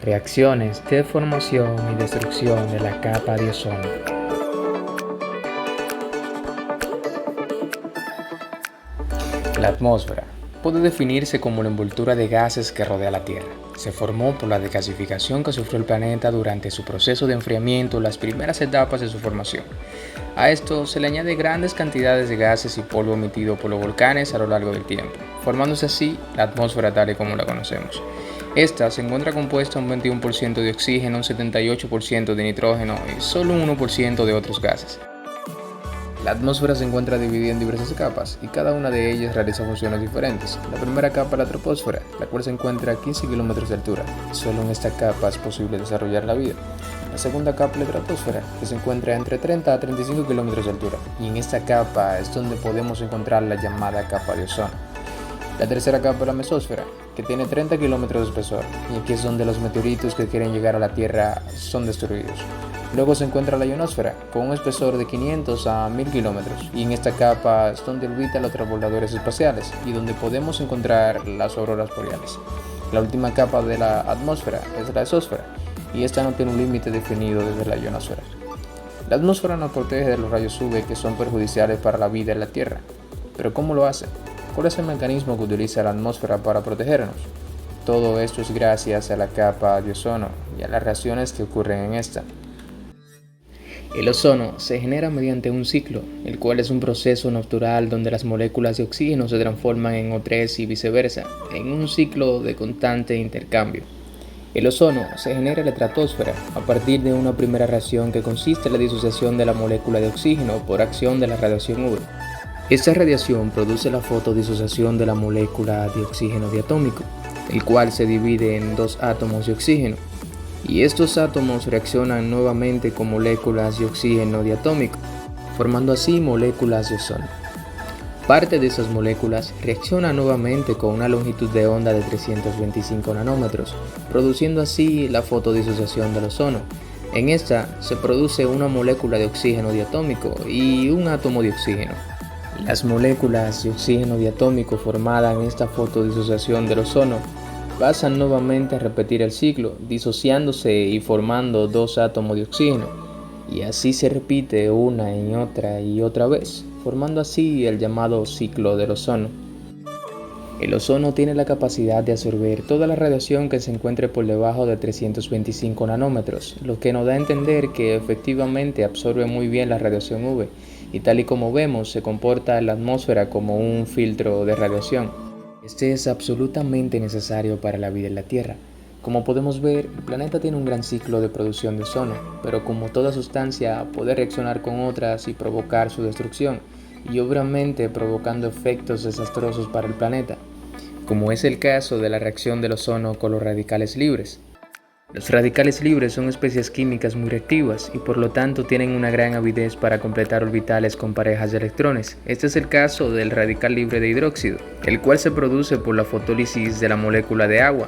Reacciones de formación y destrucción de la capa de ozono. La atmósfera puede definirse como la envoltura de gases que rodea la Tierra. Se formó por la desgasificación que sufrió el planeta durante su proceso de enfriamiento en las primeras etapas de su formación. A esto se le añade grandes cantidades de gases y polvo emitido por los volcanes a lo largo del tiempo, formándose así la atmósfera tal y como la conocemos. Esta se encuentra compuesta un 21% de oxígeno, un 78% de nitrógeno y solo un 1% de otros gases. La atmósfera se encuentra dividida en diversas capas y cada una de ellas realiza funciones diferentes. La primera capa es la troposfera, la cual se encuentra a 15 kilómetros de altura. Solo en esta capa es posible desarrollar la vida. La segunda capa es la estratosfera, que se encuentra entre 30 a 35 kilómetros de altura, y en esta capa es donde podemos encontrar la llamada capa de ozono. La tercera capa es la mesósfera, que tiene 30 kilómetros de espesor, y aquí es donde los meteoritos que quieren llegar a la Tierra son destruidos. Luego se encuentra la ionosfera, con un espesor de 500 a 1000 kilómetros, y en esta capa es donde orbitan los transbordadores espaciales y donde podemos encontrar las auroras boreales. La última capa de la atmósfera es la exósfera, y esta no tiene un límite definido desde la ionosfera. La atmósfera nos protege de los rayos UV que son perjudiciales para la vida en la Tierra. ¿Pero cómo lo hace? ¿Cuál es el mecanismo que utiliza la atmósfera para protegernos? Todo esto es gracias a la capa de ozono y a las reacciones que ocurren en esta. El ozono se genera mediante un ciclo, el cual es un proceso natural donde las moléculas de oxígeno se transforman en O3 y viceversa, en un ciclo de constante intercambio. El ozono se genera en la estratosfera a partir de una primera reacción que consiste en la disociación de la molécula de oxígeno por acción de la radiación UV. Esta radiación produce la fotodisociación de la molécula de oxígeno diatómico, el cual se divide en dos átomos de oxígeno, y estos átomos reaccionan nuevamente con moléculas de oxígeno diatómico, formando así moléculas de ozono. Parte de esas moléculas reacciona nuevamente con una longitud de onda de 325 nanómetros, produciendo así la fotodisociación del ozono. En esta se produce una molécula de oxígeno diatómico y un átomo de oxígeno. Las moléculas de oxígeno diatómico formadas en esta fotodisociación del ozono pasan nuevamente a repetir el ciclo, disociándose y formando dos átomos de oxígeno, y así se repite una y otra vez, formando así el llamado ciclo del ozono. El ozono tiene la capacidad de absorber toda la radiación que se encuentre por debajo de 325 nanómetros, lo que nos da a entender que efectivamente absorbe muy bien la radiación UV, y tal y como vemos se comporta en la atmósfera como un filtro de radiación. Este es absolutamente necesario para la vida en la Tierra. Como podemos ver, el planeta tiene un gran ciclo de producción de ozono, pero como toda sustancia puede reaccionar con otras y provocar su destrucción, y obviamente provocando efectos desastrosos para el planeta, como es el caso de la reacción del ozono con los radicales libres. Los radicales libres son especies químicas muy reactivas y por lo tanto tienen una gran avidez para completar orbitales con parejas de electrones. Este es el caso del radical libre de hidróxido, el cual se produce por la fotólisis de la molécula de agua.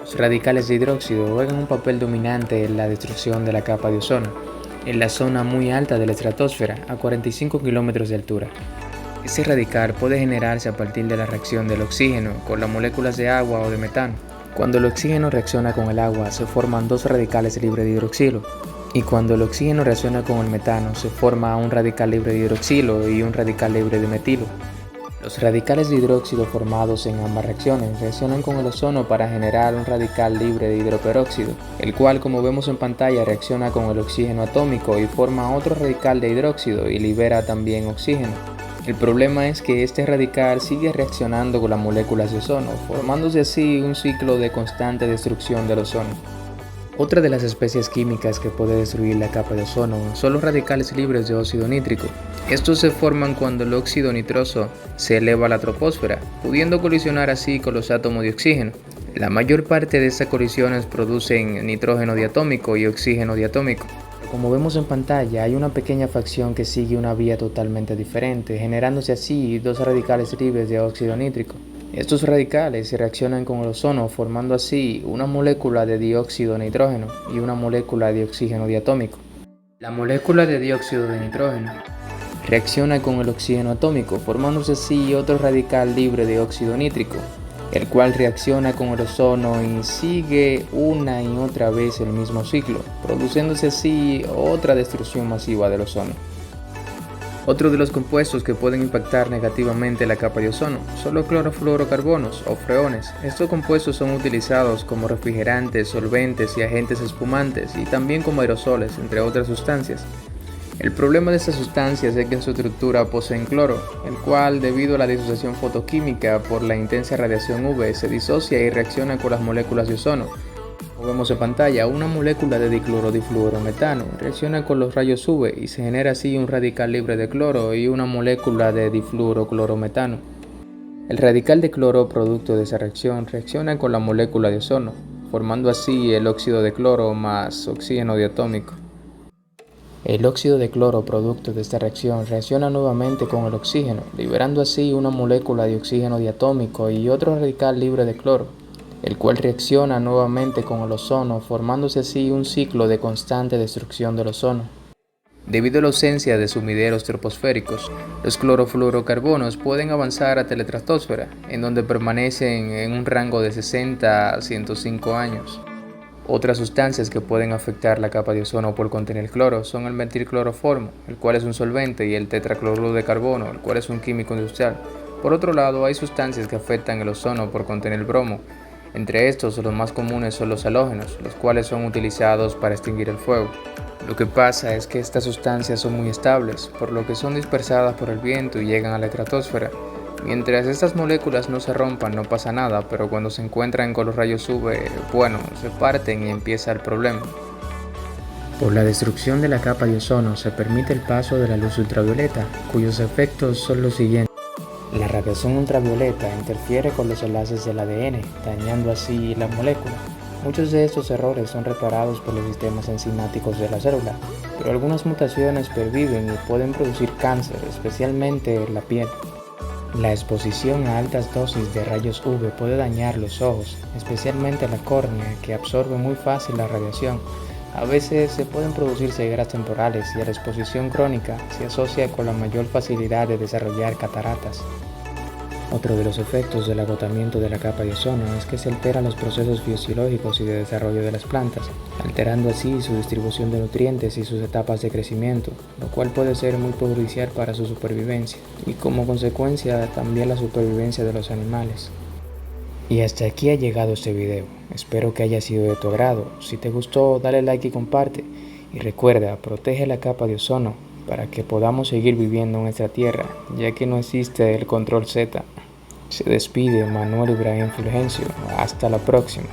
Los radicales de hidróxido juegan un papel dominante en la destrucción de la capa de ozono, en la zona muy alta de la estratosfera, a 45 kilómetros de altura. Este radical puede generarse a partir de la reacción del oxígeno con las moléculas de agua o de metano. Cuando el oxígeno reacciona con el agua se forman dos radicales libres de hidroxilo, y cuando el oxígeno reacciona con el metano se forma un radical libre de hidroxilo y un radical libre de metilo. Los radicales de hidróxido formados en ambas reacciones reaccionan con el ozono para generar un radical libre de hidroperóxido, el cual, como vemos en pantalla, reacciona con el oxígeno atómico y forma otro radical de hidróxido y libera también oxígeno. El problema es que este radical sigue reaccionando con las moléculas de ozono, formándose así un ciclo de constante destrucción del ozono. Otra de las especies químicas que puede destruir la capa de ozono son los radicales libres de óxido nítrico. Estos se forman cuando el óxido nitroso se eleva a la troposfera, pudiendo colisionar así con los átomos de oxígeno. La mayor parte de estas colisiones producen nitrógeno diatómico y oxígeno diatómico. Como vemos en pantalla, hay una pequeña fracción que sigue una vía totalmente diferente, generándose así dos radicales libres de óxido nítrico. Estos radicales reaccionan con el ozono, formando así una molécula de dióxido de nitrógeno y una molécula de oxígeno diatómico. La molécula de dióxido de nitrógeno reacciona con el oxígeno atómico, formándose así otro radical libre de óxido nítrico. el cual reacciona con el ozono y sigue una y otra vez el mismo ciclo, produciéndose así otra destrucción masiva del ozono. Otro de los compuestos que pueden impactar negativamente la capa de ozono son los clorofluorocarbonos o freones. Estos compuestos son utilizados como refrigerantes, solventes y agentes espumantes y también como aerosoles, entre otras sustancias. El problema de estas sustancias es que en su estructura poseen cloro, el cual, debido a la disociación fotoquímica por la intensa radiación UV, se disocia y reacciona con las moléculas de ozono. Como vemos en pantalla, una molécula de diclorodifluorometano reacciona con los rayos UV y se genera así un radical libre de cloro y una molécula de difluoroclorometano. El radical de cloro producto de esa reacción reacciona con la molécula de ozono, formando así el óxido de cloro más oxígeno diatómico. El óxido de cloro producto de esta reacción reacciona nuevamente con el oxígeno, liberando así una molécula de oxígeno diatómico y otro radical libre de cloro, el cual reacciona nuevamente con el ozono, formándose así un ciclo de constante destrucción del ozono. Debido a la ausencia de sumideros troposféricos, los clorofluorocarbonos pueden avanzar hasta la estratosfera, en donde permanecen en un rango de 60 a 105 años. Otras sustancias que pueden afectar la capa de ozono por contener cloro son el metilcloroformo, el cual es un solvente, y el tetracloruro de carbono, el cual es un químico industrial. Por otro lado, hay sustancias que afectan el ozono por contener bromo. Entre estos, los más comunes son los halógenos, los cuales son utilizados para extinguir el fuego. Lo que pasa es que estas sustancias son muy estables, por lo que son dispersadas por el viento y llegan a la estratosfera. Mientras estas moléculas no se rompan, no pasa nada, pero cuando se encuentran con los rayos UV, se parten y empieza el problema. Por la destrucción de la capa de ozono se permite el paso de la luz ultravioleta, cuyos efectos son los siguientes. La radiación ultravioleta interfiere con los enlaces del ADN, dañando así la molécula. Muchos de estos errores son reparados por los sistemas enzimáticos de la célula, pero algunas mutaciones perviven y pueden producir cáncer, especialmente en la piel. La exposición a altas dosis de rayos UV puede dañar los ojos, especialmente la córnea, que absorbe muy fácil la radiación. A veces se pueden producir cegueras temporales y a la exposición crónica se asocia con la mayor facilidad de desarrollar cataratas. Otro de los efectos del agotamiento de la capa de ozono es que se alteran los procesos fisiológicos y de desarrollo de las plantas, alterando así su distribución de nutrientes y sus etapas de crecimiento, lo cual puede ser muy perjudicial para su supervivencia y como consecuencia también la supervivencia de los animales. Y hasta aquí ha llegado este video, espero que haya sido de tu agrado. Si te gustó, dale like y comparte, y recuerda, protege la capa de ozono para que podamos seguir viviendo en nuestra tierra, ya que no existe el control Z. Se despide Manuel Ibrahim Fulgencio, hasta la próxima.